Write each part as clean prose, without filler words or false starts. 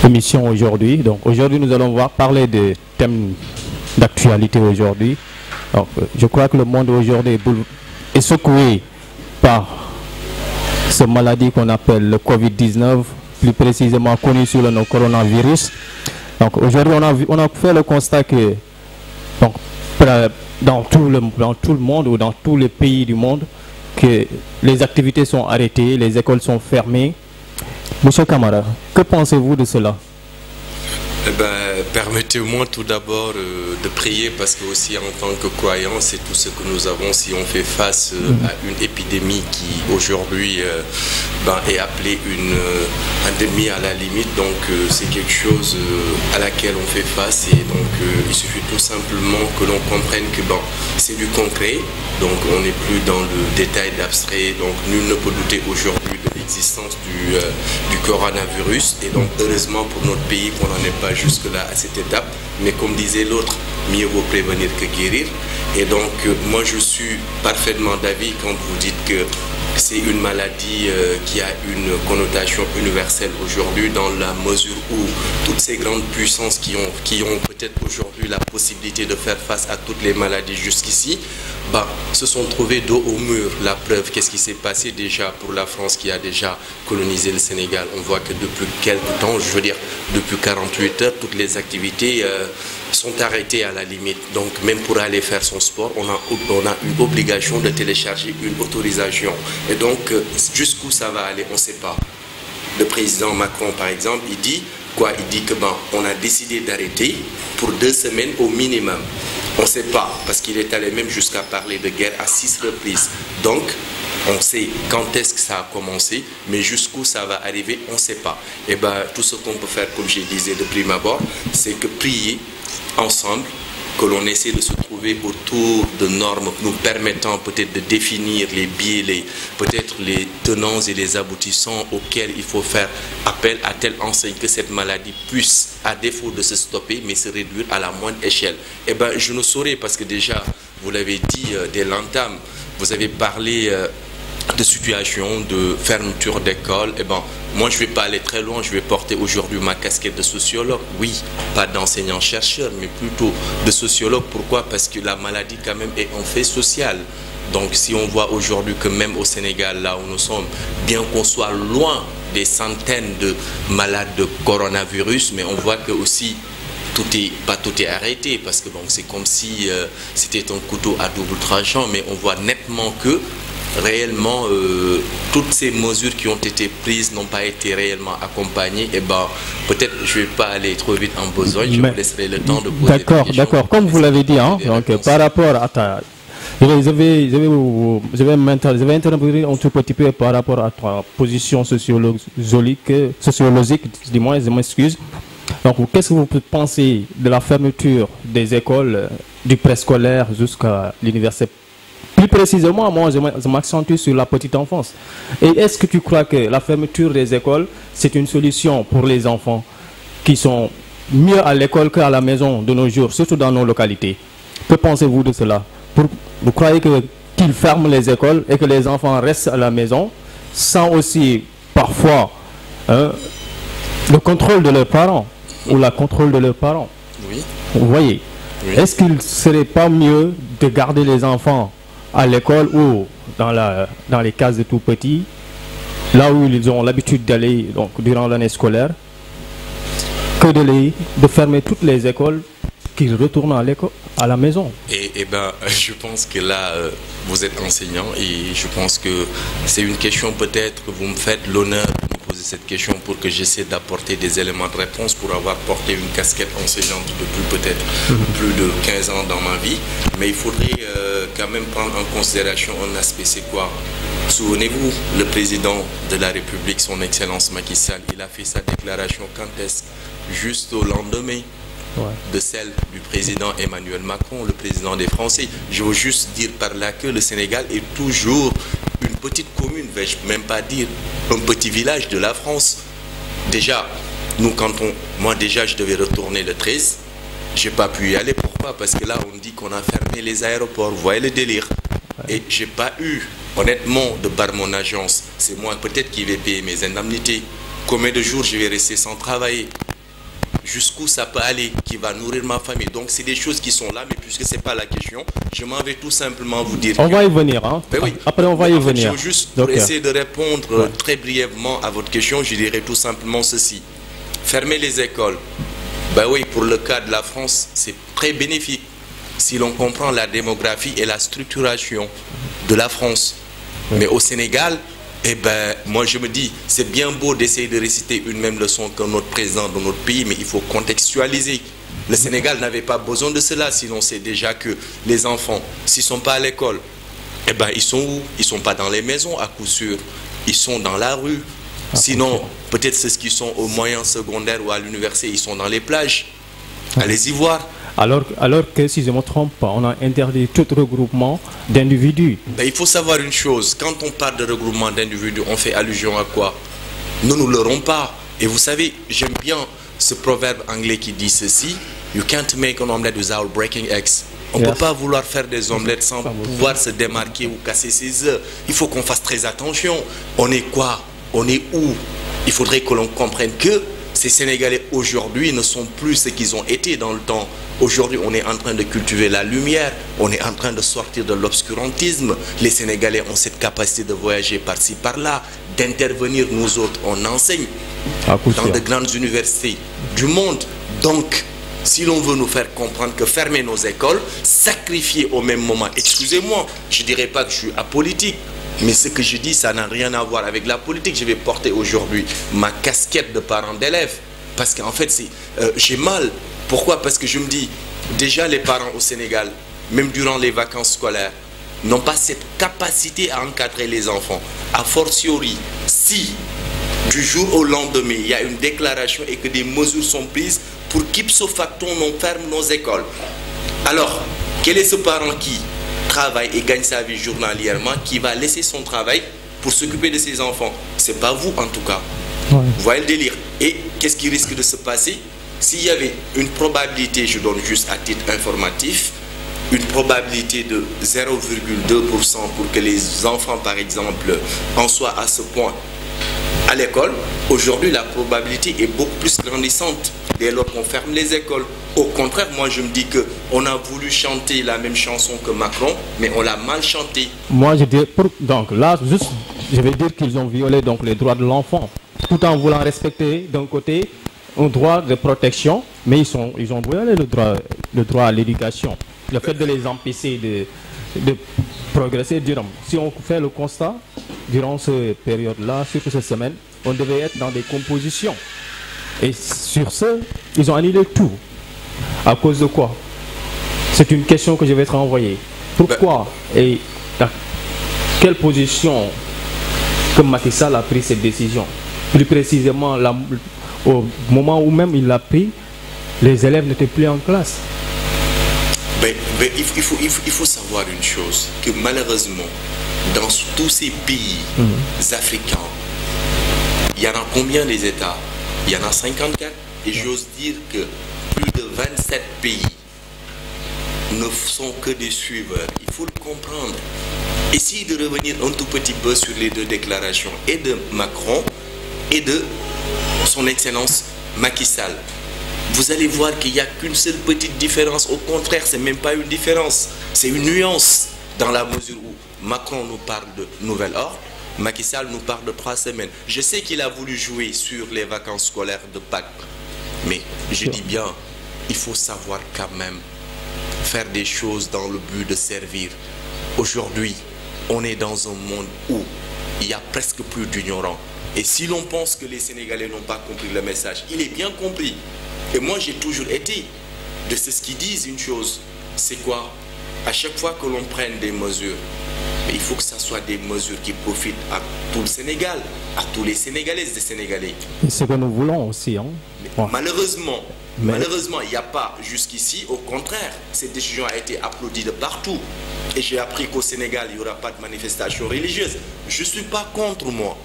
émission aujourd'hui. Donc aujourd'hui, nous allons parler des thèmes d'actualité aujourd'hui. Donc je crois que le monde aujourd'hui est secoué par cette maladie qu'on appelle le Covid-19, plus précisément connu sous le nom coronavirus. Donc aujourd'hui, on a fait le constat que donc, dans tout le monde ou dans tous les pays du monde, que les activités sont arrêtées, les écoles sont fermées. Monsieur Camara, que pensez-vous de cela? Eh ben, permettez-moi tout d'abord de prier, parce que aussi en tant que croyants, c'est tout ce que nous avons si on fait face à une épidémie qui aujourd'hui est appelée une endémie à la limite. Donc c'est quelque chose à laquelle on fait face, et donc il suffit tout simplement que l'on comprenne que c'est du concret. Donc on n'est plus dans le détail d'abstrait, donc nul ne peut douter aujourd'hui de l'existence du coronavirus, et donc heureusement pour notre pays qu'on n'en est pas jusque-là à cette étape, mais comme disait l'autre, mieux vaut prévenir que guérir. Et donc moi je suis parfaitement d'avis quand vous dites que c'est une maladie qui a une connotation universelle aujourd'hui, dans la mesure où toutes ces grandes puissances qui ont peut-être aujourd'hui la possibilité de faire face à toutes les maladies jusqu'ici, se sont trouvés dos au mur. La preuve, qu'est-ce qui s'est passé déjà pour la France qui a déjà colonisé le Sénégal? On voit que depuis quelque temps, je veux dire depuis 48 heures, toutes les activités sont arrêtées à la limite. Donc même pour aller faire son sport, on a une obligation de télécharger une autorisation. Et donc jusqu'où ça va aller, on ne sait pas. Le président Macron par exemple, il dit quoi? Il dit que on a décidé d'arrêter pour 2 semaines au minimum. On ne sait pas, parce qu'il est allé même jusqu'à parler de guerre à 6 reprises. Donc on sait quand est-ce que ça a commencé, mais jusqu'où ça va arriver, on ne sait pas. Et tout ce qu'on peut faire, comme je disais de prime abord, c'est que prier ensemble, que l'on essaie de se trouver autour de normes nous permettant peut-être de définir les biais, peut-être les tenants et les aboutissants auxquels il faut faire appel à telle enseigne que cette maladie puisse, à défaut de se stopper, mais se réduire à la moindre échelle. Je ne saurais, parce que déjà, vous l'avez dit dès l'entame, vous avez parlé de situation de fermeture d'école. Moi je ne vais pas aller très loin, je vais porter aujourd'hui ma casquette de sociologue. Oui, pas d'enseignant-chercheur, mais plutôt de sociologue. Pourquoi? Parce que la maladie quand même est un fait social. Donc si on voit aujourd'hui que même au Sénégal, là où nous sommes, bien qu'on soit loin des centaines de malades de coronavirus, mais on voit que aussi tout est arrêté, parce que c'est comme si c'était un couteau à double tranchant, mais on voit nettement que réellement toutes ces mesures qui ont été prises n'ont pas été réellement accompagnées. Peut-être je ne vais pas aller trop vite en besogne, je vous laisserai le temps de poser des questions. D'accord, comme vous l'avez dit, donc par rapport à je vais intervenir un tout petit peu par rapport à ta position sociologique, du moins, je m'excuse. Donc qu'est-ce que vous pensez de la fermeture des écoles du préscolaire jusqu'à l'université? Plus précisément, moi, je m'accentue sur la petite enfance. Et est-ce que tu crois que la fermeture des écoles, c'est une solution pour les enfants qui sont mieux à l'école qu'à la maison de nos jours, surtout dans nos localités? Que pensez-vous de cela? Vous croyez qu'ils ferment les écoles et que les enfants restent à la maison sans aussi, parfois, le contrôle de leurs parents ou la contrôle de leurs parents? Oui. Vous voyez? Oui. Est-ce qu'il ne serait pas mieux de garder les enfants à l'école ou dans les cases de tout petits, là où ils ont l'habitude d'aller durant l'année scolaire, que de fermer toutes les écoles, qu'ils retournent à la maison? Je pense que là, vous êtes enseignant, et je pense que c'est une question, peut-être, vous me faites l'honneur de me poser cette question pour que j'essaie d'apporter des éléments de réponse, pour avoir porté une casquette enseignante depuis peut-être plus de 15 ans dans ma vie. Mais il faudrait quand même prendre en considération un aspect, c'est quoi? Souvenez-vous, le président de la République, son Excellence Macky Sall, il a fait sa déclaration quand est-ce? Juste au lendemain de celle du président Emmanuel Macron, le président des Français. Je veux juste dire par là que le Sénégal est toujours une petite commune, vais-je même pas dire un petit village de la France. Déjà, moi déjà je devais retourner le 13, j'ai pas pu y aller. Pourquoi? Parce que là on dit qu'on a fermé les aéroports, vous voyez le délire. Et j'ai pas eu, honnêtement, de par mon agence, c'est moi peut-être qui vais payer mes indemnités. Combien de jours je vais rester sans travailler? jusqu'où ça peut aller, qui va nourrir ma famille. Donc c'est des choses qui sont là, mais puisque c'est pas la question, je m'en vais tout simplement vous dire. On va y venir, hein. Ben oui. Après on va y venir. Juste pour essayer de répondre très brièvement à votre question, je dirais tout simplement ceci. Fermer les écoles, ben oui, pour le cas de la France, c'est très bénéfique. Si l'on comprend la démographie et la structuration de la France. Mais au Sénégal, eh ben, moi je me dis, c'est bien beau d'essayer de réciter une même leçon que notre président dans notre pays, mais il faut contextualiser. Le Sénégal n'avait pas besoin de cela, sinon c'est déjà que les enfants, s'ils ne sont pas à l'école, eh ben, ils sont où? Ils ne sont pas dans les maisons à coup sûr, ils sont dans la rue. Sinon, peut-être ceux qui sont au moyen secondaire ou à l'université, ils sont dans les plages. Allez-y voir. Alors que, si je ne me trompe pas, on a interdit tout regroupement d'individus. Ben, il faut savoir une chose, quand on parle de regroupement d'individus, on fait allusion à quoi? Nous ne l'aurons pas. Et vous savez, j'aime bien ce proverbe anglais qui dit ceci, You can't make an omelette without breaking eggs. On ne peut pas vouloir faire des omelettes sans pouvoir se démarquer ou casser ses œufs. Il faut qu'on fasse très attention. On est quoi? On est où? Il faudrait que l'on comprenne que ces Sénégalais aujourd'hui ne sont plus ce qu'ils ont été dans le temps. Aujourd'hui, on est en train de cultiver la lumière, on est en train de sortir de l'obscurantisme. Les Sénégalais ont cette capacité de voyager par-ci, par-là, d'intervenir. Nous autres, on enseigne dans de grandes universités du monde. Donc, si l'on veut nous faire comprendre que fermer nos écoles, sacrifier au même moment, excusez-moi, je ne dirais pas que je suis apolitique, mais ce que je dis, ça n'a rien à voir avec la politique. Je vais porter aujourd'hui ma casquette de parent d'élève. Parce qu'en fait, j'ai mal. Pourquoi? Parce que je me dis, déjà les parents au Sénégal, même durant les vacances scolaires, n'ont pas cette capacité à encadrer les enfants. A fortiori, si du jour au lendemain, il y a une déclaration et que des mesures sont prises pour qu'ipso facto on ferme nos écoles. Alors, quel est ce parent qui travaille et gagne sa vie journalièrement, qui va laisser son travail pour s'occuper de ses enfants? C'est pas vous en tout cas. Vous voyez le délire. Et qu'est-ce qui risque de se passer? S'il y avait une probabilité, je donne juste à titre informatif, une probabilité de 0,2% pour que les enfants, par exemple, en soient à ce point à l'école, aujourd'hui la probabilité est beaucoup plus grandissante dès lors qu'on ferme les écoles. Au contraire, moi je me dis qu'on a voulu chanter la même chanson que Macron, mais on l'a mal chanté. Moi je dis, donc là, juste, je vais dire qu'ils ont violé donc les droits de l'enfant, tout en voulant respecter d'un côté un droit de protection, mais ils ont violé le droit à l'éducation. Le fait de les empêcher de progresser durant. Si on fait le constat, durant cette période-là, surtout cette semaine, on devait être dans des compositions. Et sur ce, ils ont annulé tout. À cause de quoi? C'est une question que je vais être envoyée. Pourquoi et à quelle position que Macky Sall a pris cette décision? Plus précisément, au moment où même il l'a pris, les élèves n'étaient plus en classe. Il faut savoir une chose, que malheureusement, dans tous ces pays africains, il y en a combien des États? Il y en a 54. Et j'ose dire que plus de 27 pays ne sont que des suiveurs. Il faut le comprendre. Essayez de revenir un tout petit peu sur les deux déclarations, et de Macron et de son Excellence Macky Sall. Vous allez voir qu'il n'y a qu'une seule petite différence. Au contraire, ce n'est même pas une différence. C'est une nuance dans la mesure où Macron nous parle de nouvel ordre, Macky Sall nous parle de 3 semaines. Je sais qu'il a voulu jouer sur les vacances scolaires de Pâques. Mais je dis bien, il faut savoir quand même faire des choses dans le but de servir. Aujourd'hui, on est dans un monde où il y a presque plus d'ignorants. Et si l'on pense que les Sénégalais n'ont pas compris le message, il est bien compris. Et moi, j'ai toujours été de ceux qui disent une chose. C'est quoi? À chaque fois que l'on prenne des mesures, il faut que ce soit des mesures qui profitent à tout le Sénégal, à tous les Sénégalaises et Sénégalais. C'est ce que nous voulons aussi. Hein? Malheureusement, il n'y a pas jusqu'ici. Au contraire, cette décision a été applaudie de partout. Et j'ai appris qu'au Sénégal, il n'y aura pas de manifestation religieuse. Je ne suis pas contre, moi.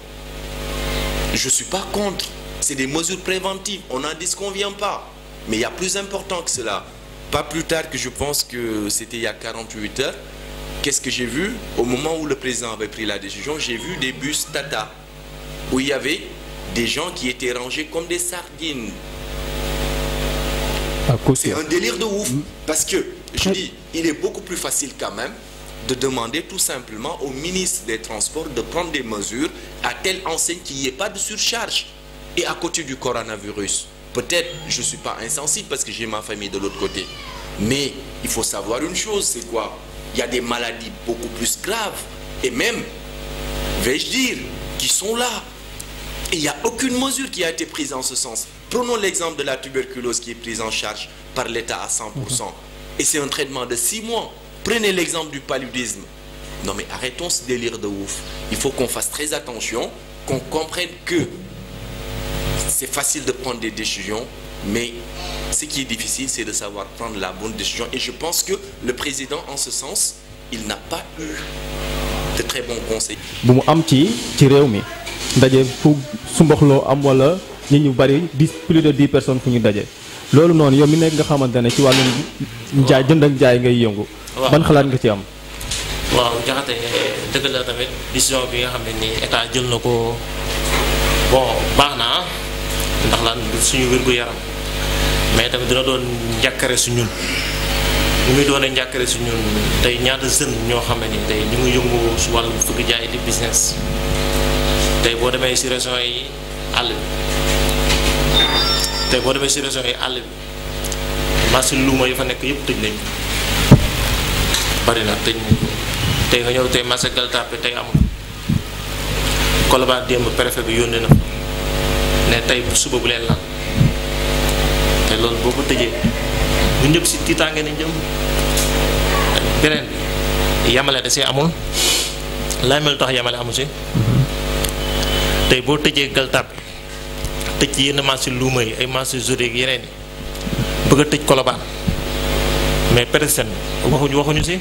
Je ne suis pas contre. C'est des mesures préventives. On n'en disconvient pas. Mais il y a plus important que cela. Pas plus tard que je pense que c'était il y a 48 heures. Qu'est-ce que j'ai vu? Au moment où le président avait pris la décision, j'ai vu des bus Tata où il y avait des gens qui étaient rangés comme des sardines. C'est un délire de ouf. Parce que, je dis, il est beaucoup plus facile quand même de demander tout simplement au ministre des Transports de prendre des mesures à telle enseigne qu'il n'y ait pas de surcharge. Et à côté du coronavirus, peut-être je ne suis pas insensible parce que j'ai ma famille de l'autre côté. Mais il faut savoir une chose, c'est quoi? Il y a des maladies beaucoup plus graves et même, vais-je dire, qui sont là. Et il n'y a aucune mesure qui a été prise en ce sens. Prenons l'exemple de la tuberculose qui est prise en charge par l'État à 100%. Et c'est un traitement de 6 mois. Prenez l'exemple du paludisme. Non mais arrêtons ce délire de ouf. Il faut qu'on fasse très attention, qu'on comprenne que c'est facile de prendre des décisions, mais ce qui est difficile, c'est de savoir prendre la bonne décision. Et je pense que le président, en ce sens, il n'a pas eu de très bons conseils. bu mu am ci réew mi ndaje fu su mboxloo am wala nit ñu bari plus de 10 personnes fu ñu daje loolu noonu yow mi nekk nga xamante ne ci wàllum njaay jënd ak jaay ngay yëngu. ban xalaat nga ci am. waaw jaxate dëgg la tamit décision bi nga xam ne ni état jël na ko bon baax na ndax lan suñu wér-gu-yaram mais tamit dina doon njàkkare su ñun ñu muy doonee njàkkare su ñun tey ñaata jeunes ñoo xam ne ni tey ñu ngi yëngu su wàllum fukki jaay di business tey boo demee si régions yi àll bi marché luuma yi fa nekk yëpp tëj nañ bari na tëj nañ ko tey nga ñëw tey marché Gueule-Tapée tey amul Colobane démb préfet bi yónnee na ne tey suba bu leen laal te loolu boo ko tëjee bu ñëpp si tiitaange nañ jëm beneen bi yamale da see amul lay mel tax yamale amu si tey boo tëjee Gueule-Tapée tëj ci yenn marché luuma yi ay marché Zodé ak yeneen yi bëgg a tëj Colobane mais personne waxuñu si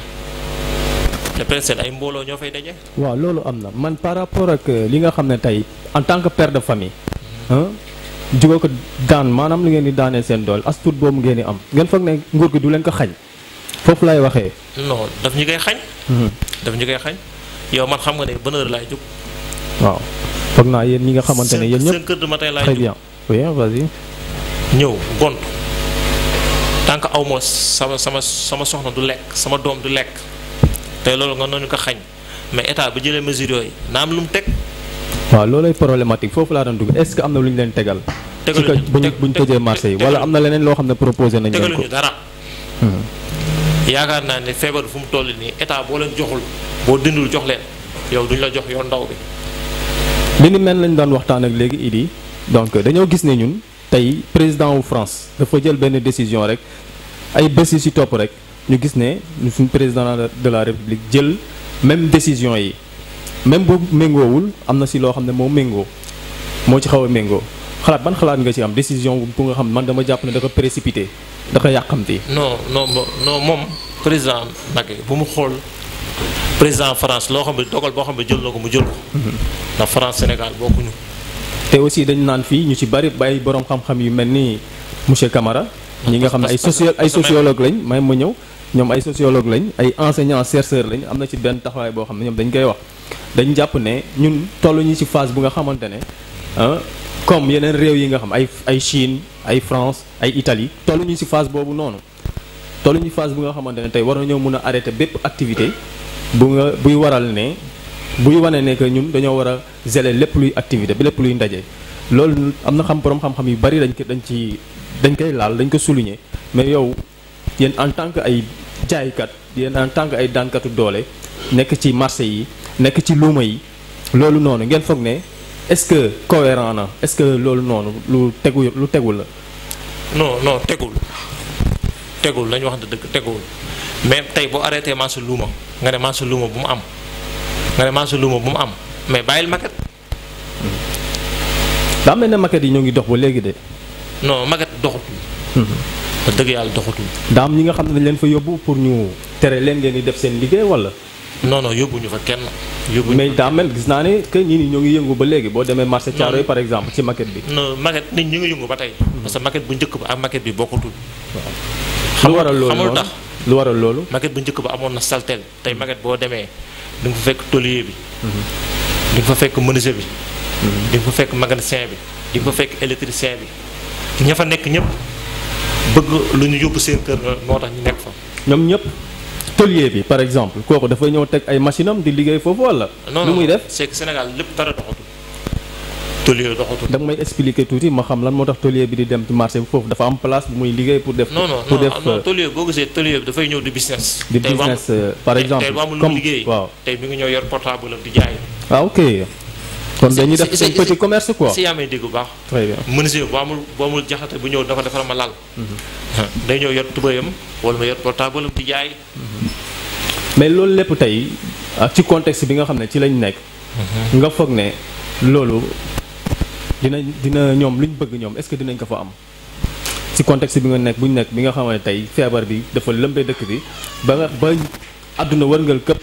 te personne ay mbooloo ñoo fay daje. waaw loolu am na man par rapport ak li nga xam ne tey en tant que père de famille jóge ko daan maanaam li ngeen di daanee seen dool as tuut boobu ngeen di am ngeen foog ne nguur gi du leen ko xañ foofu lay waxee. non daf ñu koy xañ. daf ñu koy xañ yow man xam nga ne ban heure laay jóg. waaw foog naa yéen ñi nga xamante ne yéen ñëpp 5 heures du matin laay très jóg. bien oui vas-y. ñëw gont tant que aw ma sama soxna du lekk sama doom du lekk te loolu nga noonu ko xañ mais état bu jëlee mesures yooyu na am lu mu teg. waaw loolay problématique foofu laa doon dugg est-ce que am na lu ñu leen tegal. tegaluñu buñ tëjee marché yi wala am na leneen loo xam ne proposé nañ leen ko. tegaluñu dara. yaakaar naa ne feebar fu mu toll nii état boo leen joxul boo dindul jox leen yow duñ la jox yoon ndaw bi. li ni mel lañ doon waxtaan ak léegi Idi donc dañoo gis ne ñun tey président wu France dafa jël benn décision rek ay bés yi ci topp rek ñu gis ne suñ président de la république jël même décision yi même bu méngoowul am na ci loo xam ne moo méngoo moo ci xaw a méngoo xalaat ban xalaat nga ci am décision bu nga xam man dama jàpp ne dafa précipité dafa yàqamti. non moom président Macky bu mu xool président France loo xam ne dogal boo xam ne jël na ko mu jël ko. ndax France Sénégal bokkuñu. te aussi dañu naan fii ñu ci bari bay borom xam-xam yu mel ni monsieur Camara. ñi nga xam ne ay sociologue lañ may ma ñëw ñoom ay sociologue lañ ay enseignants chercheurs lañ am na ci benn taxawaay boo xam ne ñoom dañ koy wax dañ jàpp ne ñun tollu ñu ci phase bu nga xamante ne comme yeneen réew yi nga xam ay Chine ay France ay Italie tollu ñu ci phase boobu noonu tollu ñu phase bu nga xamante ne tey war nañoo mën a arrêter bépp activité buy waral ne buy wane ne que ñun dañoo war a geler lépp luy activité bi lépp luy ndaje loolu am na borom xam-xam yu bari dañ koy laal dañ ko souligner mais yow yéen en tant que ay jaaykat yéen en tant que ay daankatu doole nekk ci marché yi nekk ci luuma yi loolu noonu ngeen foog ne est-ce que cohérent na est-ce que loolu noonu lu tegul la. non tegul lañu wax dëgg tegul mais tey boo arrêté marché luuma nga ne marché luuma bu mu am mais bàyyil maquette. daa mel ne maquette yi ñoo ngi dox ba léegi de. non maquette doxatul. te dëgg yàlla doxatul. daa am ñi nga xam ne dañ leen fa yóbbu pour ñu tere leen ngeen di def seen liggéey wala. non yóbbuñu fa kenn. mais daa mel gis naa ne que ñii ñoo ngi yëngu ba léegi boo demee marché Thiaroye par exemple ci maquette bi. non maquette nit ñi ngi yëngu ba tey. parce que maquette bu njëkk ba ak maquette bi bokkatul. lu waral loolu xamul tax lu waral loolu. maquette bu njëkk ba amoon na saltel tey maquette boo demee di nga fa fekk tôlier bi. di nga fa fekk menuisier bi. di nga fa fekk mécanicien bi. di nga fa fekk électricien bi. ña fa nekk ñëpp bëgg lu ñu yóbbu seen kër moo tax ñu nekk fa. ñoom ñëpp tôlier bi par exemple kooku dafay ñëw teg ay machine am di liggéey foofu wala. lu muy def c'est que Sénégal lépp dara doxatul. tôlier doxatul. da nga may expliquer tuuti ma xam lan moo tax tôlier bi di dem ci marché bi foofu dafa am place bu muy liggéey pour def. non tôlier boo gisee tôlier bi dafay ñëw di business. di business par exemple tey amul lu liggéey. waaw tey mi ngi ñëw yor portable di jaay. ah ok. kon dañuy def seen petit commerce quoi. si yaa may dégg bu baax. très bien menuisier boo amul jaxate bu ñëw dafa defar ma lal. day ñëw yor tubéyam wala ma yor portable di jaay. mais loolu lépp tey ak ci contexte bi nga xam ne ci lañ nekk. nga foog ne loolu dina ñoom luñ bëgg ñoom est-ce que dinañ ko fa am. ci contexte bi nga nekk bu ñu nekk bi nga xam ne tey feebar bi dafa lëmbee dëkk bi ba àdduna wërngal këpp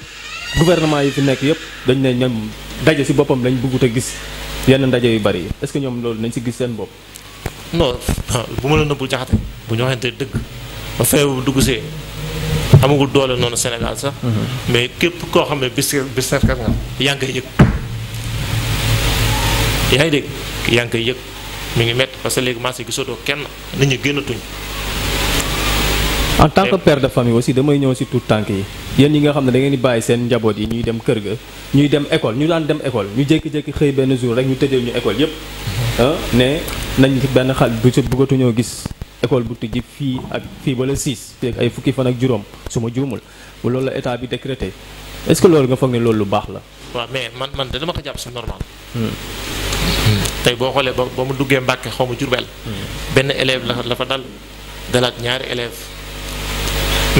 gouvernement yi fi nekk yëpp dañ ne ñoom daje ci boppam lañ bëggut a gis yenn ndaje yu bari est-ce que ñoom loolu nañ ci gis seen bopp. non bu ma la nëbbul jaxate bu ñu waxante dëgg ba feebar bu dugg see amagul doole noonu Sénégal sax. mais képp koo xam ne bis nga yaa ngi koy yëg. yaa ngi dégg yaa ngi koy yëg mi ngi métti parce que léegi marché gisatoo kenn nit ñi génnatuñ. en tant que père de famille aussi damay ñëw ci tout tànk yi yéen ñi nga xam ne da ngeen di bàyyi seen njaboot yi ñuy dem kër ga ñuy dem école ñu daan dem école ñu jékki-jékki xëy benn jour rek ñu tëjee ñu école yépp ne nañ benn xal bu ci bëggatuñoo gis école bu tijji fii ak fii ba le 6 fii ak ay fukki fan ak juróom su ma juumul loolu la état bi décrété est-ce que loolu nga foog ne loolu lu baax la. waaw mais man de dama ko jàpp c'est normal. tey boo xoolee ba mu duggee Mbàkke xaw ma Jurbel benn élève la fa dalaat ñaari élève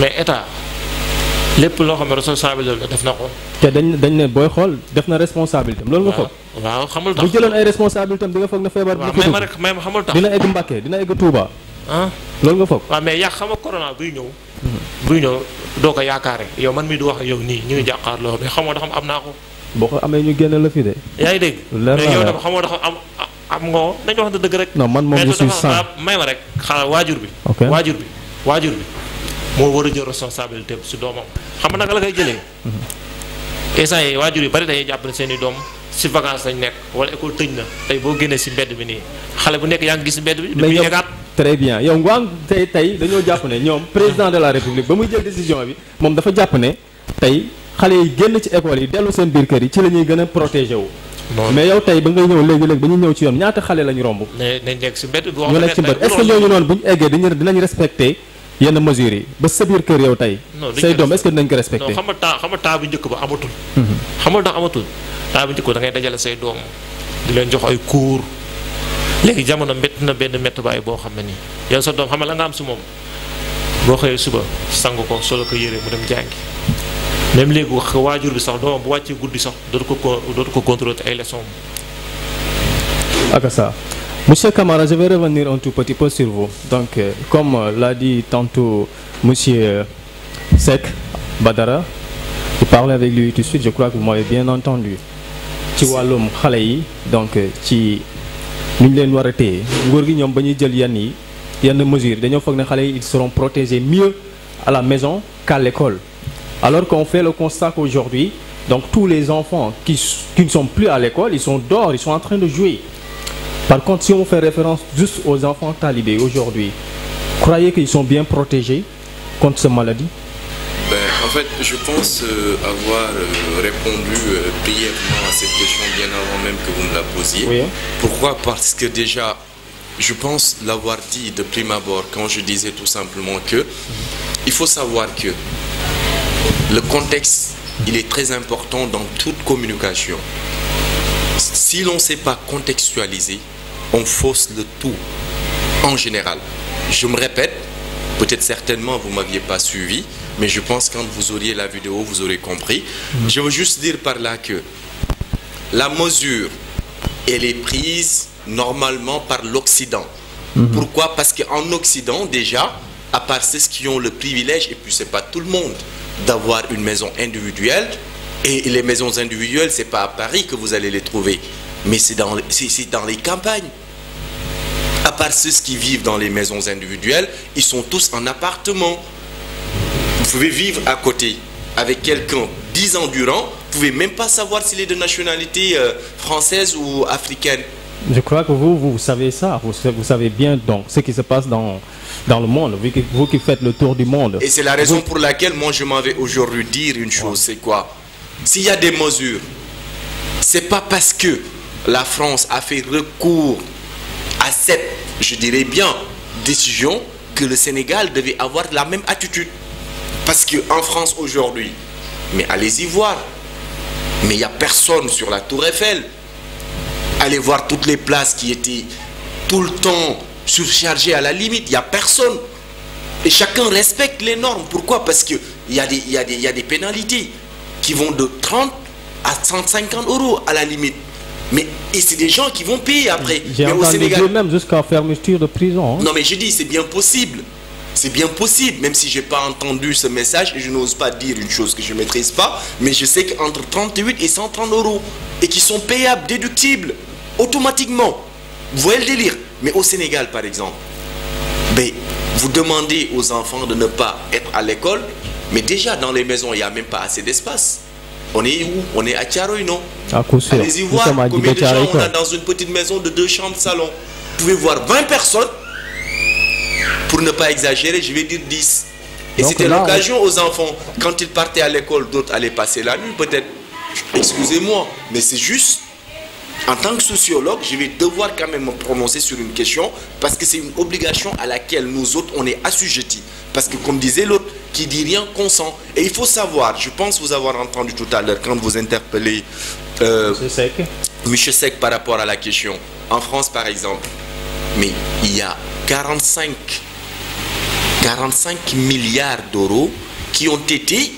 mais état lépp loo xam ne responsabilité la def na ko. te dañ ne booy xool def na responsabilité am loolu nga foog. waaw xamul tax bu jëloon ay responsabilité am di nga foog ne feebar bi. waaw may ma xamul tax dina egg Mbàkke dina egg Touba. ah loolu nga foog. waaw mais xam nga corona buy ñëw. buy ñëw doo ko yaakaare yow man mii du wax ak yow nii ñu ngi jàkkaarloo mais xamoo dafa am naa ko. boo ko amee ñu génne la fi de. yaa ngi dégg. mais yow dafa xamoo dafa am nga ko dañu wax dëgg rek. non man moom je suis sans may ma rek xaaral waajur bi. ok waajur bi moo war a jël responsabilité si doomam xam nga naka la koy jëlee. instant yi waajur yu bari dañuy jàpp ne seen i doom si vacances lañ nekk wala école tëj na tey boo génnee si mbedd bi nii xale bu nekk yaa ngi gis mbedd bi. mais yow très bien yow ngoon tey dañoo jàpp ne ñoom président de la république ba muy jël décision bi moom dafa jàpp ne tey xale yi génn ci école yi dellu seen biir kër yi ci la ñuy gën a protégé wu. mais yow tey ba ngay ñëw léegi-léegi ba ñu ñëw ci yoon ñaata xale lañu romb. nañ nekk si mbedd bi. ñu nekk ci mbedd est-ce que ñooñu noonu bu ñu eggee dinañ respecté yenn mesures yi ba sa biir kër yow tey. say doom est-ce que dinañ ko respecté. non xam nga temps bu njëkk ba amatul. xamul tax amatul temps bu njëkk ba da ngay dajale say doom di leen jox ay cours léegi jamono métti na benn méttuwaay boo xam ne nii yow sa doom xam nga la nga am si moom boo xëyee suba sang ko solo ko yére mu dem jàngi même léegi wax waajur bi sax doomam bu wàccee guddi sax dootu ko contrôler ay leçons. ak ça monsieur Camara, je vais revenir un tout petit peu sur vous donc comme l'a dit tantôt monsieur Seck Badara je parlais avec lui tout de suite je crois que vous m'avez bien entendu ci wàllum xale yi donc ci nu ñu leen war a téye nguur gi ñoom ba ñuy jël yenn mesures dañoo foog ne xale yi ils seront protégés mieux à la maison qu'à l'école alors qu'on fait le constat qu'aujourd'hui donc tous les enfants qui ne sont plus à l'école ils sont dehors ils sont en train de jouer par contre si on fait référence juste aux enfants talibés aujourd'hui croyez qu'ils sont bien protégés contre cette maladie? En fait, je pense avoir répondu brièvement à cette question bien avant même que vous me la posiez. Oui. Pourquoi? Parce que déjà, je pense l'avoir dit de prime abord quand je disais tout simplement que il faut savoir que le contexte, il est très important dans toute communication. Si l'on ne sait pas contextualiser, on fausse le tout en général. Je me répète, peut-être certainement vous ne m'aviez pas suivi, mais je pense que quand vous auriez la vidéo, vous aurez compris. Je veux juste dire par là que la mesure, elle est prise normalement par l'Occident. Pourquoi? Parce qu'en Occident, déjà, à part ceux qui ont le privilège, et puis c'est pas tout le monde, d'avoir une maison individuelle, et les maisons individuelles, c'est pas à Paris que vous allez les trouver, mais c'est dans les campagnes. À part ceux qui vivent dans les maisons individuelles, ils sont tous en appartement. Vous pouvez vivre à côté avec quelqu'un 10 ans durant, vous pouvez même pas savoir s'il est de nationalité française ou africaine. Je crois que vous savez ça, vous savez bien donc ce qui se passe dans le monde, vous qui faites le tour du monde. Et c'est la raison pour laquelle moi je m'en vais aujourd'hui dire une chose, c'est quoi? S'il y a des mesures, c'est pas parce que la France a fait recours à cette, je dirais bien, décision que le Sénégal devait avoir la même attitude. Parce qu'en France aujourd'hui, mais allez-y voir, mais il n'y a personne sur la Tour Eiffel. Allez voir toutes les places qui étaient tout le temps surchargées à la limite, il n'y a personne. Et chacun respecte les normes. Pourquoi? Parce qu'il y a des pénalités qui vont de 30 à 150 € à la limite. Et c'est des gens qui vont payer après. J'ai entendu dire même jusqu'à fermeture de prison. Hein. Non mais je dis, c'est bien possible. C'est bien possible, même si je n'ai pas entendu ce message et je n'ose pas dire une chose que je ne maîtrise pas, mais je sais qu'entre 38 et 130 € et qui sont payables, déductibles, automatiquement. Vous voyez le délire? Mais au Sénégal, par exemple, vous demandez aux enfants de ne pas être à l'école, mais déjà dans les maisons, il n'y a même pas assez d'espace. On est où? On est à Thiaroye, non? Allez-y voir combien de gens on a dans une petite maison de 2 chambres, salon. Vous pouvez voir 20 personnes. Pour ne pas exagérer, je vais dire 10. Et c'était l'occasion aux enfants, quand ils partaient à l'école, d'autres allaient passer la nuit peut-être. Excusez-moi, mais c'est juste, en tant que sociologue, je vais devoir quand même me prononcer sur une question, parce que c'est une obligation à laquelle nous autres, on est assujettis. Parce que comme disait l'autre, qui dit rien consent. Et il faut savoir, je pense vous avoir entendu tout à l'heure, quand vous interpellez M. Seck par rapport à la question. En France, par exemple, mais il y a 45 milliards d'euros qui ont été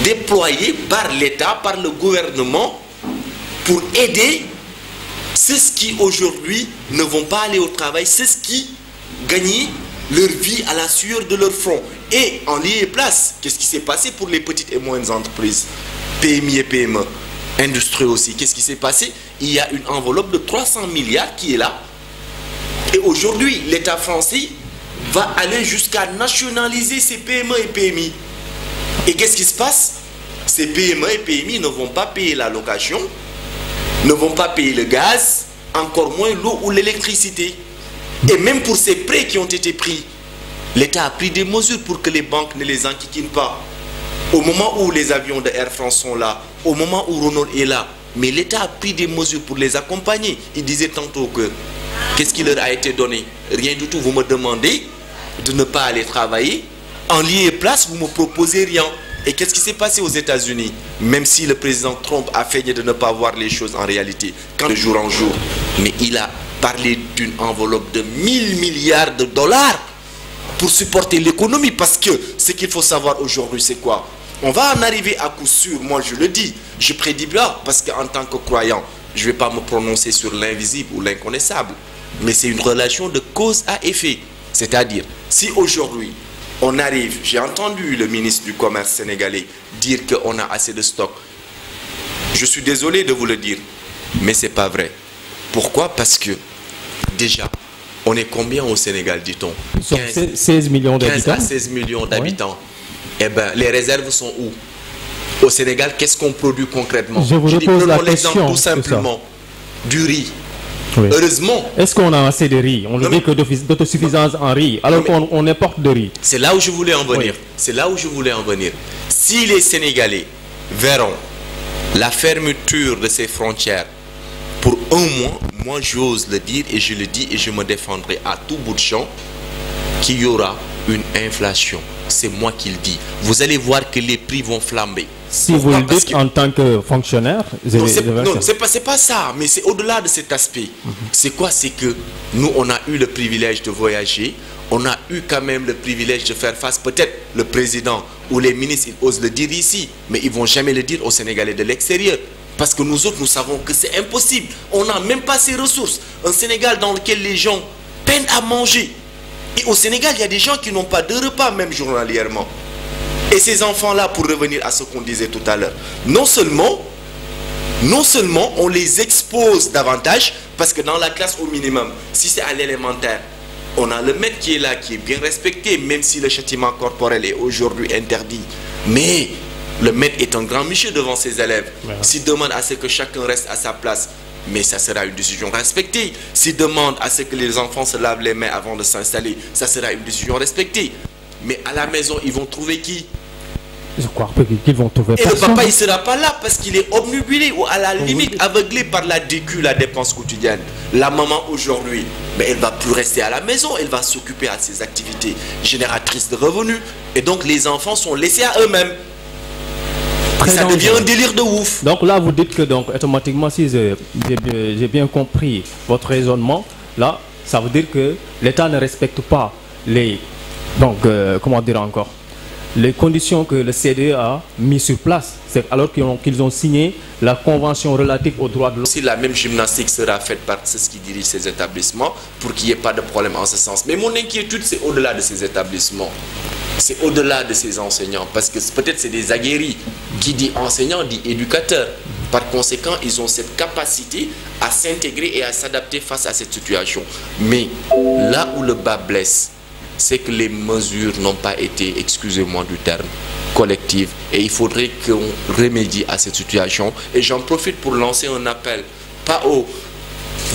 déployés par l'État, par le gouvernement, pour aider ceux qui aujourd'hui ne vont pas aller au travail, ceux qui gagnent leur vie à la sueur de leur front. Et en lieu et place, qu'est-ce qui s'est passé pour les petites et moyennes entreprises, PMI et PME, industrie aussi? Qu'est-ce qui s'est passé? Il y a une enveloppe de 300 milliards qui est là. Et aujourd'hui, l'État français va aller jusqu'à nationaliser ces PME et PMI. Et qu'est-ce qui se passe? Ces PME et PMI ne vont pas payer la location, ne vont pas payer le gaz, encore moins l'eau ou l'électricité. Et même pour ces prêts qui ont été pris, l'État a pris des mesures pour que les banques ne les enquiquinent pas. Au moment où les avions de Air France sont là, au moment où Renault est là, mais l'État a pris des mesures pour les accompagner. Il disait tantôt que, qu'est-ce qui leur a été donné? Rien du tout. Vous me demandez de ne pas aller travailler. En lieu et place, vous me proposez rien. Et qu'est-ce qui s'est passé aux États-Unis? Même si le président Trump a feigné de ne pas voir les choses en réalité, quand de jour en jour, mais il a parlé d'une enveloppe de 1000 milliards de dollars pour supporter l'économie. Parce que ce qu'il faut savoir aujourd'hui, c'est quoi? On va en arriver à coup sûr, moi je le dis, je prédis bien, parce qu'en tant que croyant, je ne vais pas me prononcer sur l'invisible ou l'inconnaissable, mais c'est une relation de cause à effet. C'est-à-dire, si aujourd'hui, on arrive, j'ai entendu le ministre du Commerce sénégalais dire qu'on a assez de stock. Je suis désolé de vous le dire, mais ce n'est pas vrai. Pourquoi? Parce que, déjà, on est combien au Sénégal, dit-on? 16 millions d'habitants. 15 à 16 millions d'habitants. Oui. Eh bien, les réserves sont où? Au Sénégal, qu'est-ce qu'on produit concrètement? Je vous repose la question. Tout simplement, du riz. Oui. Heureusement. Est-ce qu'on a assez de riz? On ne dit que d'autosuffisance en riz, alors qu'on importe de riz. C'est là où je voulais en venir. Oui. C'est là où je voulais en venir. Si les Sénégalais verront la fermeture de ces frontières pour un mois, moi j'ose le dire et je le dis et je me défendrai à tout bout de champ, qu'il y aura une inflation. C'est moi qui le dis. Vous allez voir que les prix vont flamber. Si vous le dites en tant que fonctionnaire, non, c'est pas ça, mais c'est au-delà de cet aspect. C'est quoi? C'est que nous, on a eu le privilège de voyager, on a eu quand même le privilège de faire face, peut-être le président ou les ministres, ils osent le dire ici, mais ils ne vont jamais le dire aux Sénégalais de l'extérieur. Parce que nous autres, nous savons que c'est impossible. On n'a même pas ces ressources. Un Sénégal dans lequel les gens peinent à manger. Et au Sénégal, il y a des gens qui n'ont pas de repas, même journalièrement. Et ces enfants-là, pour revenir à ce qu'on disait tout à l'heure, non seulement on les expose davantage, parce que dans la classe au minimum, si c'est à l'élémentaire, on a le maître qui est là, qui est bien respecté, même si le châtiment corporel est aujourd'hui interdit. Mais le maître est un grand monsieur devant ses élèves. S'il demande à ce que chacun reste à sa place, mais ça sera une décision respectée. S'ils demandent à ce que les enfants se lavent les mains avant de s'installer, ça sera une décision respectée. Mais à la maison, ils vont trouver qui? Je crois qu'ils vont trouver Et personne. le papa, il ne sera pas là parce qu'il est obnubilé ou à la limite aveuglé par la DQ, la dépense quotidienne. La maman aujourd'hui, mais elle ne va plus rester à la maison, elle va s'occuper à ses activités génératrices de revenus. Et donc les enfants sont laissés à eux-mêmes. Ça devient un délire de ouf. Donc là, vous dites que donc automatiquement, si j'ai bien compris votre raisonnement, là, ça veut dire que l'État ne respecte pas les, donc comment dire encore, les conditions que le CDE a mis sur place, c'est alors qu'ils ont signé la convention relative aux droits de l'homme. Si la même gymnastique sera faite par ceux qui dirigent ces établissements pour qu'il n'y ait pas de problème en ce sens. Mais mon inquiétude, c'est au-delà de ces établissements. C'est au-delà de ces enseignants. Parce que peut-être c'est des aguerris. Qui dit enseignant dit éducateur. Par conséquent, ils ont cette capacité à s'intégrer et à s'adapter face à cette situation. Mais là où le bas blesse, c'est que les mesures n'ont pas été, excusez-moi du terme, collectives. Et il faudrait qu'on remédie à cette situation. Et j'en profite pour lancer un appel, pas au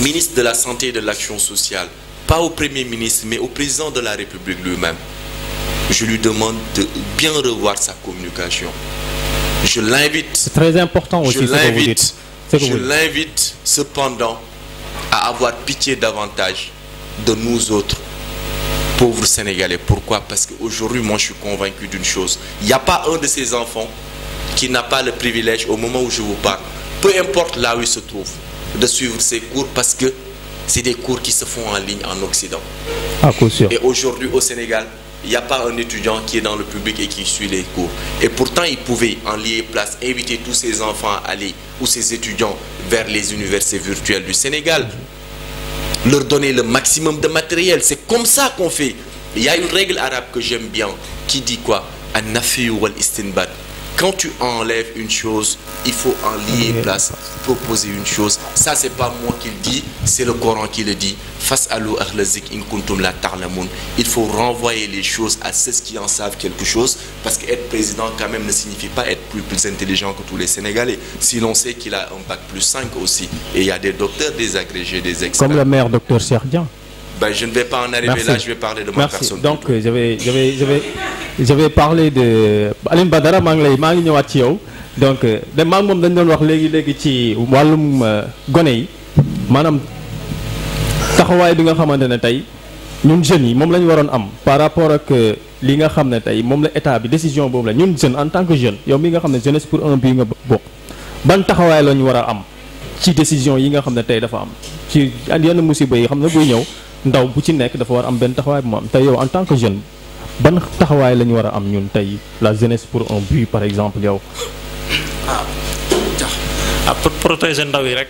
ministre de la Santé et de l'Action sociale, pas au Premier ministre, mais au président de la République lui-même. Je lui demande de bien revoir sa communication. Je l'invite. C'est très important aussi. Je l'invite cependant à avoir pitié davantage de nous autres pauvres Sénégalais. Pourquoi? Parce qu'aujourd'hui, moi, je suis convaincu d'une chose. Il n'y a pas un de ces enfants qui n'a pas le privilège, au moment où je vous parle, peu importe là où il se trouve, de suivre ces cours parce que c'est des cours qui se font en ligne en Occident. Ah, coup sûr. Et aujourd'hui, au Sénégal, il n'y a pas un étudiant qui est dans le public et qui suit les cours. Et pourtant, il pouvait, en lieu et place, inviter tous ces enfants à aller, ou ces étudiants, vers les universités virtuelles du Sénégal. Leur donner le maximum de matériel. C'est comme ça qu'on fait. Il y a une règle arabe que j'aime bien qui dit quoi? An-nafi wal istinbat. Quand tu enlèves une chose, il faut en lier place, proposer une chose. Ça, c'est pas moi qui le dis, c'est le Coran qui le dit. Fas'alu ahla zik in kuntum la ta'lamun. Il faut renvoyer les choses à ceux qui en savent quelque chose, parce qu'être président quand même ne signifie pas être plus intelligent que tous les Sénégalais. Si l'on sait qu'il a un bac plus 5 aussi, et il y a des docteurs, des agrégés, des experts. Comme le maire docteur Cheikh Dieng. Ben, je ne vais pas en arriver là, je vais parler de ma personne. Donc, j'avais parlé de Alioune Badara maa ngi ñëwaat ci yow donc de maa ngi moom dañ doon wax léegi ci wàllum gone yi maanaam taxawaay bi nga xamante ne tey ñun jeunes yi moom la ñu waroon am par rapport ak li nga xam ne tey moom la état bi décision boobu la ñun jeune en tant que jeune yow mi nga xam ne jeunesse pour un but nga bokk ban taxawaay la ñu war a am ci décision yi nga xam ne tey dafa am ci yenn musiba yi xam ne buy ñëw ndaw bu ci nekk dafa war am benn taxawaay bu mu am tey yow en tant que jeune ban taxawaay la ñu war a am ñun tey la jeunesse pour un but par exemple yow. pour protéger ndaw yi rek.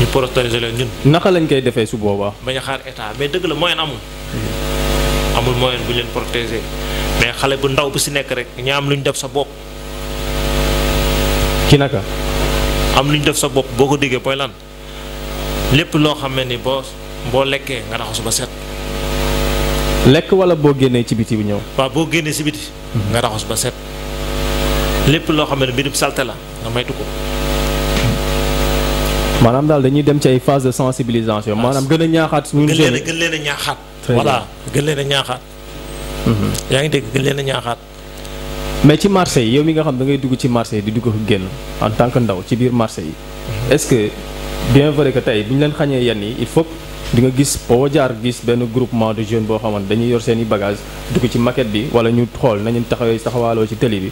ñu protéger leen ñun. naka lañ koy defee su boobaa. bañ a xaar état mais dëgg la moyen amul moyen bu leen protéger mais xale bu ndaw bu si nekk rek ña am lu ñu def sa bopp. ci naka. am lu ñu def sa bopp boo ko déggee booy lan lépp loo xam ne ni boo lekkee nga raxasu ba set. lekk wala boo génnee ci biti bi ñëw. waaw boo génnee si biti. nga raxas ba set. lépp loo xam ne mbirub salte la nga maytu ko. maanaam daal dañuy dem ci ay phase de sensibilisation maanaam gën a ñaaxaat. gën leen a ñaaxaat. voilà gën leen a ñaaxaat. yaa ngi dégg gën leen a ñaaxaat. mais ci marché yi yow mi nga xam da ngay dugg ci marché yi di dugg ko génn en tant que ndaw ci biir marché yi est-ce que bien vrai que tey bu ñu leen xañee yenn yi il faut di nga gis boo jaar gis benn groupement de jeunes boo xamante dañuy yor seen i bagage dugg ci maquette bi wala ñu xool nañu taxawaaloo ci télé bi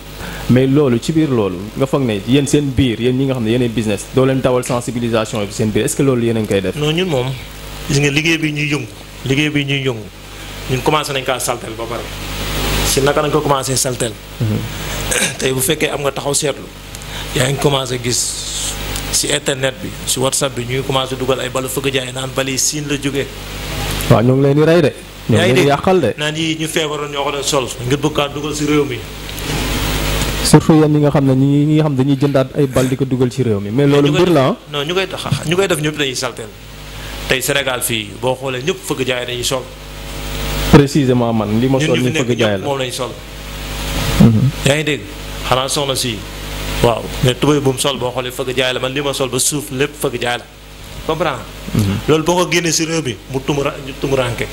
mais loolu ci biir loolu nga foog ne yéen seen biir yéen ñi nga xam ne yéen business doo leen dawal sensibilisation bi seen biir est-ce que loolu yéen a ngi koy def. non ñun moom gis nga liggéey bi ñuy yëngu ñun commencé nañ kaa saltel ba pare si naka nañ ko commencé saltel tey bu fekkee am nga taxaw seetlu yaa ngi commencé gis si internet bi si WhatsApp bi ñuy commencé dugal ay balu fëgg jaay naan bali siin la jógee. waaw ñoo ngi leen di rey de. ñoo ngi leen di yàqal de. naan yi ñu feebaroon ñoo ko doon sol ngir bëgg kaa dugal si réew mi. surtout yéen ñi nga xam ne ñi nga xam dañuy jëndaat ay bal di ko dugal ci réew mi mais loolu mbir la non ñu koy def ñëpp dañuy salteel tey Sénégal fii boo xoolee ñëpp fëgg jaay dañuy sol. précisément man li ma sol ni fëgg jaay la moom lañ sol. yaa ngi dégg xanaa soxna si waaw mais tubéy bu mu sol boo xoolee fëgg jaay la man li ma sol ba suuf lépp fëgg jaay la comprendre loolu boo ko génnee si réew bi mu tumuranke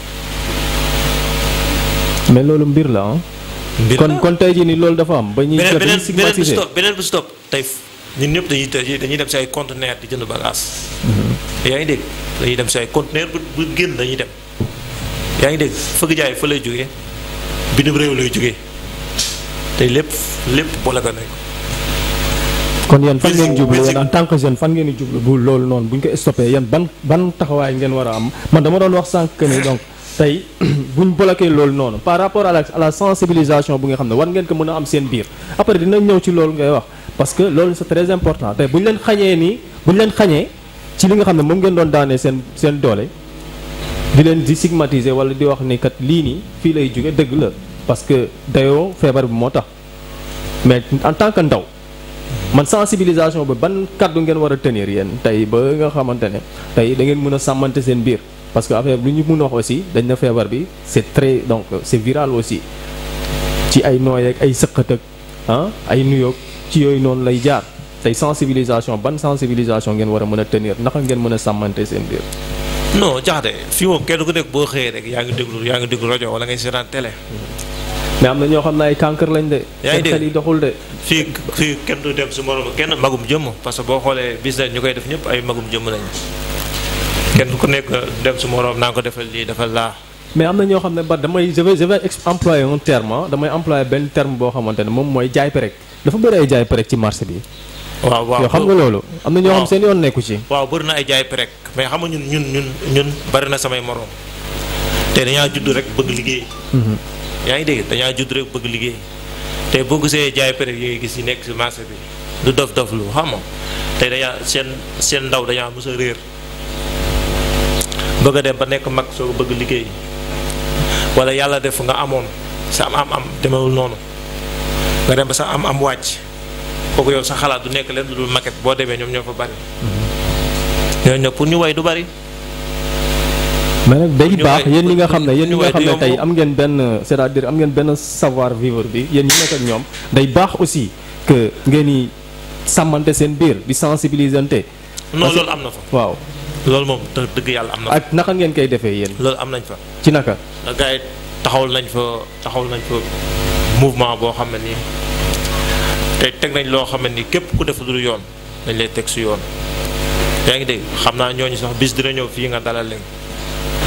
mais loolu mbir la ah. kon tey jii nii loolu dafa am ba ñuy beneen bu stop tey ñun ñëpp dañuy dem si ay conteneur di jënd bagage yaa ngi dégg dañuy dem si ay conteneur bu génn dañuy dem yaa ngi dégg fëgg jaay fa lay jógee bitim réew lay jógee te lépp boole ko nañ ko kon yéen fan ngeen jublu yéen en tant que jeune fan ngeen di jublu bu loolu noonu bu ñu ko stoppé yéen ban taxawaay ngeen war a am man dama doon wax sànq que ni donc tey buñ bloqué loolu noonu par rapport à la sensibilisation bu nga xam ne war ngeen ko mën a am seen biir après dinañ ñëw ci loolu ngay wax parce que loolu c'est très important tey bu ñu leen xañee ci li nga xam ne moom ngeen doon daanee seen doole di leen di stigmatiser wala di wax ni kat lii nii fii lay jóge dëgg la parce que dayoo feebar bi moo tax mais en tant que ndaw man sensibilisation ba ban kàddu ngeen war a tenir yéen tey ba nga xamante ne tey da ngeen mën a sàmmante seen biir parce que affaire lu ñu mën a wax aussi dañ na feebar bi c'est très donc c'est viral aussi ci ay nooy ak ay sëqat ak ay nuyoog ci yooyu noonu lay jaar tey sensibilisation ban sensibilisation ngeen war a mën a tenir naka ngeen mën a sàmmante seen biir. non jaxate fii moom kenn ku nekk boo xëyee rek yaa ngi déglu rajo wala ngay seetaan télé. mais am na ñoo xam ne ay kànkër lañ de. yaa ngi dégg xel yi doxul de. fii kenn du dem si morom kenn magum jëmm parce que boo xoolee business ñu koy def ñëpp ay magum jëmm lañ kenn ku nekk dem si morom naa ko defal lii defal laa. mais am na ñoo xam ne ba je vais employer un terme damay employer benn terme boo xamante ne moom mooy jaay perek dafa bëri ay jaay perek ci marché bi. waaw yoo xam nga loolu. am na ñoo xam seen yoon nekku ci. waaw bëri na ay jaay perek mais xam nga ñun bëri na samay morom te dañaa judd rek bëgg liggéey. yaa ngi dégg dañaa judd rek bëgg liggéey te boo gisee jaay perek yi ngay gis yi nekk si marché bi du dof lu xam nga te dañaa seen ndaw dañaa mës a réer bëgg a dem ba nekk mag soo ko bëgg liggéey wala yàlla def nga amoon sa am demewul noonu nga dem ba sa am wàcc kooku yow sa xalaat du nekk leen lu dul maquette boo demee ñoom ñoo fa bari ñooñu nag pour ñu way du bari. mais nag day baax yéen ñi nga xam ne tey am ngeen benn c'est-à-dire am ngeen benn savoir vivre bi yéen ñi nekk ak ñoom day baax aussi que ngeen di sàmmante seen biir di sensibilisante. non loolu am na fa. waaw loolu moom dëgg yàlla am na fa. ak naka ngeen koy defee yéen. loolu am nañ fa. ci naka. gars yi taxawal nañ fa mouvement boo xam ne nii te teg nañ loo xam ne nii képp ku def lu yoon dañ lay teg si yoon yaa ngi dégg xam naa ñooñu sax bis dina ñëw fii nga dalal leen.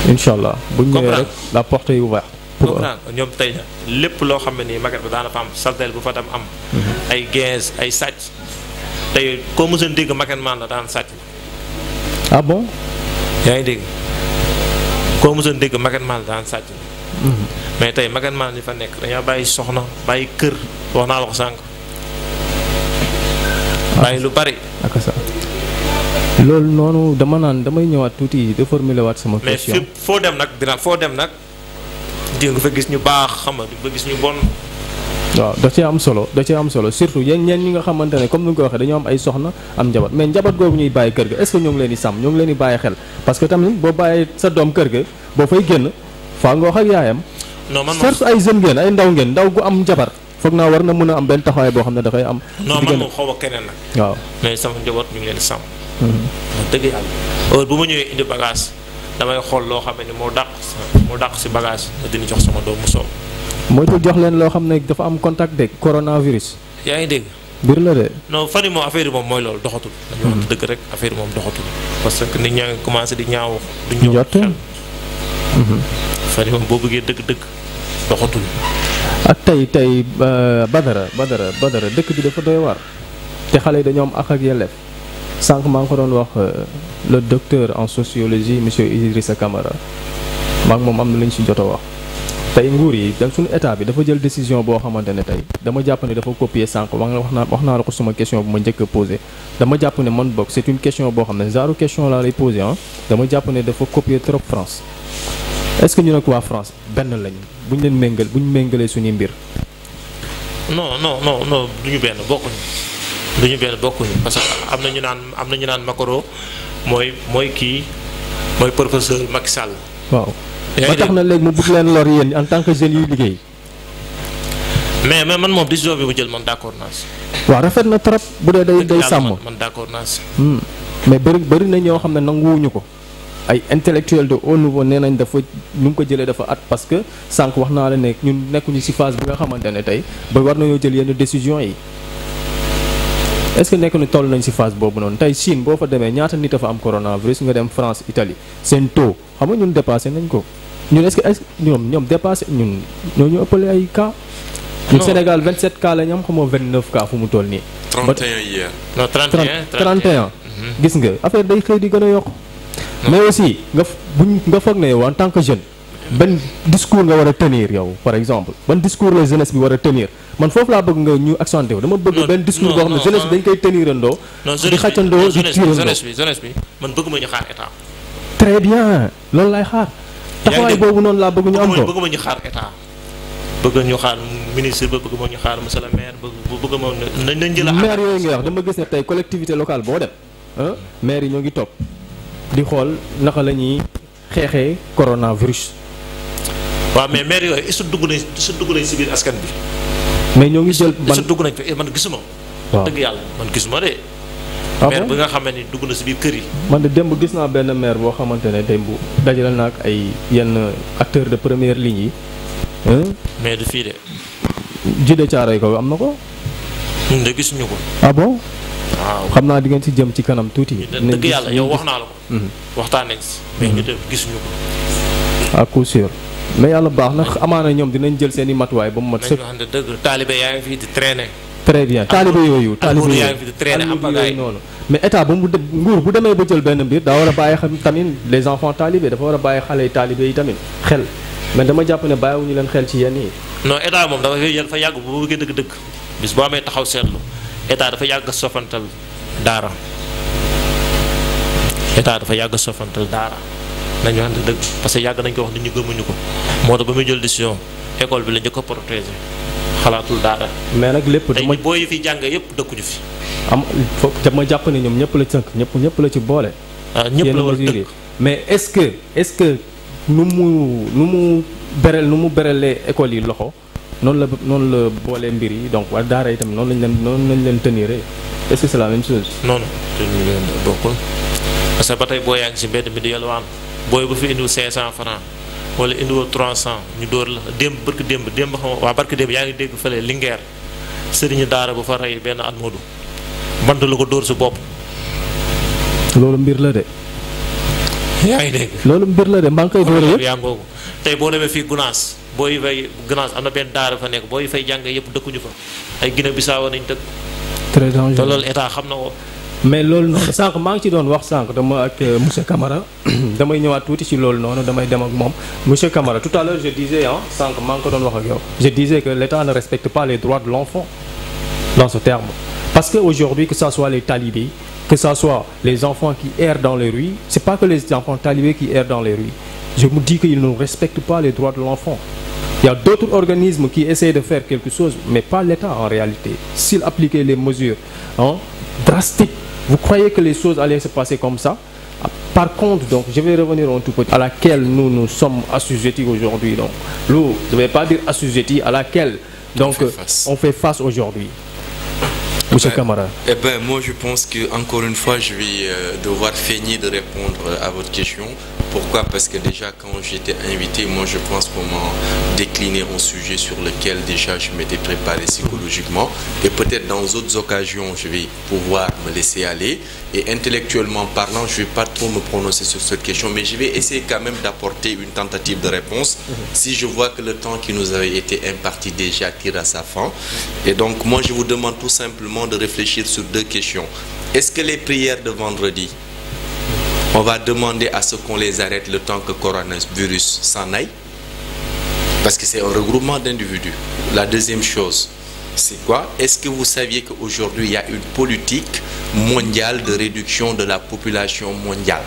incha allah bu ñu ñëwee rek la porte est ouverte. comprendre ñoom tey lépp loo xam ne nii maquette bi daana fa am saltel bu fa dem am. ay gains ay sàcc tey koo mos a dégg maquette man la daan sàcc. ah bon. yaa ngi dégg koo mos a dégg maquette man la daan sàcc. mais tey maquette man yi fa nekk dañoo bàyyi soxna bàyyi kër wax naa la ko sànq. bàyyi lu bari. ak ça loolu noonu damay ñëwaat tuuti de formuler waat sama question. mais foo dem nag di nga fa gis ñu baax xam nga di nga fa gis ñu bon. waaw da cee am solo surtout yéen ñeen ñi nga xamante ne comme ni nga ko waxee dañoo am ay soxna am njaboot mais njaboot googu ñuy bàyyi kër ga est-ce que ñoo ngi leen di sàmm ñoo ngi leen di bàyyi xel parce que tamit boo bàyyi sa doom kër ga boo fay génn faa nga wax ak yaayam. non man certes ay jeune ngeen ay ndaw ngeen ndaw gu am njabar foog naa war na mën a am benn taxawaay boo xam ne dafay am. non man moom xaw ma keneen nag. waaw mais sama njaboot ñu ngi leen di sàmm. dëgg yàlla heure bu ma ñëwee indi bagage damay xool loo xam ne moo dàq si bagage nga dina jox sama doom mu soow. moytu jox leen loo xam ne dafa am contact de coronavirus. yaa ngi dégg. biir la de. non fan yi moom affaire yi moom mooy loolu doxatul. dañu wax dëgg rek affaire yi moom doxatul. parce que nit ñaa ngi commencé di ñaaw. du ñëw xel fan yi moom boo bëggee dëgg-dëgg doxatul. ak tey Badara dëkk bi dafa doy war te xale yi dañoo am ak yelleef sànq maa ngi ko doon wax le docteur en sociologie monsieur Idrissa Camara maa ngi moom am na lu ñu si jot a wax. tey nguur yi da suñu état bi dafa jël décision boo xamante ne tey dama jàpp ne dafa copier sànq wax naa la ko suma question bu ma njëkk a posé dama jàpp ne man bokk c'est une question boo xam ne genre question laa lay posé dama jàpp ne dafa copier trop France est-ce que ñu nag waa France benn lañ bu ñu méngalee suñuy mbir. non du ñu benn bokkuñu parce que am na ñu naan Macron mooy professeur Macky Sall. waaw ba tax na léegi mu bëgg leen lor yéen en tant que jeunes yuy liggéey. mais man moom décision bi mu jël man d'accord naa si. waaw rafet na trop bu dee day sàmm. man d'accord naa si. mais bëri na ñoo xam ne nanguwuñu ko ay intellectuels de haut niveau nee nañ dafa ñu ngi ko jëlee dafa at parce que sànq wax naa la ne ñun nekkuñu ci phase bi nga xamante ne tey ba war nañoo jël yenn décisions yi est-ce que nekk ni toll nañ ci phase boobu noonu tey Chine boo fa demee ñaata nit a fa am coronavirus nga dem France Italie seen taux xam nga ñun dépassé nañ ko ñun est-ce que ñoom dépassé ñun ñoo ñu ëppale ay cas. ñun Sénégal 27 cas la ñu am xam nga 29 cas fu mu toll nii. 31 hier. non 31. gis nga affaire day xëy di gën a yokk. mais aussi nga foog ne yow en tant que jeune. ban discours nga war a tenir yow par exemple ban discours la jeunesse bi war a tenir man foofu laa bëgg nga ñu accenté wu dama bëgg benn discours boo xam ne jeunesse bi dañ koy tenirandoo. di xàccandoo di tiirandoo jeunesse bi man bëgguma ñu xaar état. très bien loolu laay xaar. taxawaay boobu noonu laa bëgg ñu am ko bëgguma ñu xaar état. bëgg ñu xaar ministre ba bëgg moo ñu xaar monsieur le maire bëgg moo nañ jël maire yooyu ngay wax dama gis ne tey collectivité locale boo dem maire yi ñoo ngi topp di xool naka la ñuy xeexee coronavirus. waaw mais maire yooyu est-ce que dugg nañ si biir askan bi. mais ñoo ngi jël est-ce que dugg nañ fi man gisuma. waaw dëgg yàlla man gisuma de. maire bi nga xam ne ni dugg na si biir kër yi. man de démb gis naa benn maire boo xamante ne démb dajale na ak ay yenn acteurs de première ligne yi. mais du fii de. Jide Caaroy ko am na ko. ñun de gisuñu ko. ah bon. waaw xam naa di ngeen ci jëm ci kanam tuuti. dëgg yàlla yow wax naa la ko. waxtaan nañ si. mais ñu def gisuñu ko. à coup sûr mais yàlla baax na amaana ñoom dinañ jël seen i matuwaay ba mu mat sëkk. nañu wax ne dëgg taalibe yaa ngi fii di traîner. très bien taalibe yooyu. taalibe yaa ngi fi di traîner am bagaay noonu. mais état ba mu nguur bu demee ba jël benn mbir daa war a bàyyi xam tamit les enfants talibé dafa war a bàyyi xale yi talibé yi tamit xel mais dama jàpp ne bàyyiwuñu leen xel ci yenn yi. non état moom dafa yàgg bu bëggee dëgg-dëgg bis boo amee taxaw seetlu état dafa yàgg sofantal daara nañu wax dëgg parce que yàgg nañ ko wax nit ñu gëmuñu ko moo tax ba muy jël décision école bi la njëkk a protéger xalaatul daara. mais nag lépp dama tey booy yi fi jàng yëpp dëkkuñu fi. am foog ma jàpp ne ñoom ñëpp la tënk ñëpp la ci boole. ñëpp la war a tënk mais est-ce que nu mu berelee école yi loxo noonu la boolee mbir yi donc waa daara itam noonu lañ leen tenir est-ce que c'est la même chose. non te ñu leen bokkul parce que ba tey booy yaa ngi si mbedd mi di yalwaan booy bu fi indiwul 500 francs wala indiwul 300 ñu dóor la barki démb xam waa barki démb yaa ngi dégg fële Linguère sëriñu daara bu fa rey benn at moodu bant la ko dóor si bopp. loolu mbir la de. yaa ngi dégg. loolu mbir la de maa ngi koy dóor yëpp yaa ngoogu tey boo demee fii Gunaas booy fay Gunaas am na benn daara fa nekk booy fay jàng yëpp dëkkuñu fa ay Guinée Bissau nañ dëkk. très dangereux te loolu état xam na ko. mais loolu noonu sànq maa ngi ci doon wax sànq dama ak monsieur Camara damay ñëwaat tuuti ci loolu noonu damay dem ak moom monsieur Camara tout à l'heure je disais sànq maa ngi ko doon wax ak yow je disais que l'État ne respecte pas les droits de l'enfant dans ce terme parce que aujourd'hui que ça soit les talibés que ça soit les enfants qui errent dans les rues c'est pas que les enfants talibés qui errent dans les rues je me dis qu'ils ne respectent pas les droits de l'enfant. Il y a d'autres organismes qui essaient de faire quelque chose mais pas l'État en réalité s'il appliquait les mesures drastiques. Vous croyez que les choses allaient se passer comme ça? Par contre, donc, je vais revenir un tout petit à laquelle nous sommes assujettis aujourd'hui. Donc, je ne vais pas dire assujettis, à laquelle donc on fait face aujourd'hui. Monsieur Camara. Eh ben, moi, je pense que encore une fois, je vais devoir feigner de répondre à votre question. Pourquoi? Parce que déjà, quand j'étais invité, moi, je pense qu'on m'a décliné un sujet sur lequel déjà je m'étais préparé psychologiquement. Et peut-être dans d'autres occasions, je vais pouvoir me laisser aller. Et intellectuellement parlant, je ne vais pas trop me prononcer sur cette question, mais je vais essayer quand même d'apporter une tentative de réponse si je vois que le temps qui nous avait été imparti déjà tire à sa fin. Et donc, moi, je vous demande tout simplement de réfléchir sur deux questions. Est-ce que les prières de vendredi, on va demander à ce qu'on les arrête le temps que le coronavirus s'en aille? Parce que c'est un regroupement d'individus. La deuxième chose, c'est quoi? Est-ce que vous saviez qu'aujourd'hui, il y a une politique mondiale de réduction de la population mondiale?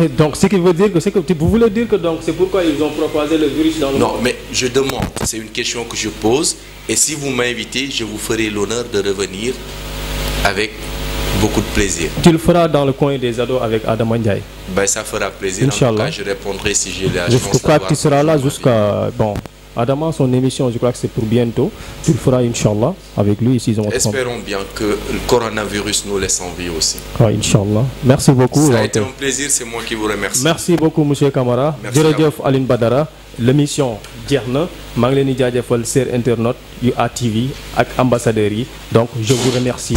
Et donc, ce qui veut dire que vous voulez dire que donc c'est pourquoi ils ont propagé le virus dans le monde? Non, mais je demande, c'est une question que je pose, et si vous m'invitez, je vous ferai l'honneur de revenir avec beaucoup de plaisir. Tu le feras dans le coin des ados avec Adam Ndiaye. Ben, ça fera plaisir. Inch'Allah. En tout cas, je répondrai si j'ai la je chance. crois que tu seras là jusqu'à Adama, son émission, je crois que c'est pour bientôt. Tu le feras, Inch'Allah, avec lui ici. Espérons bien que le coronavirus nous laisse en vie aussi. Oui, Inch'Allah. Merci beaucoup. Ça a été un plaisir, c'est moi qui vous remercie. Merci beaucoup, M. Camara. Jërëjëf Aline Badara. L'émission jeex na maa ngi leen di jaajëfal seen internaute yu ATV ak ambassadeurs yi donc je vous remercie.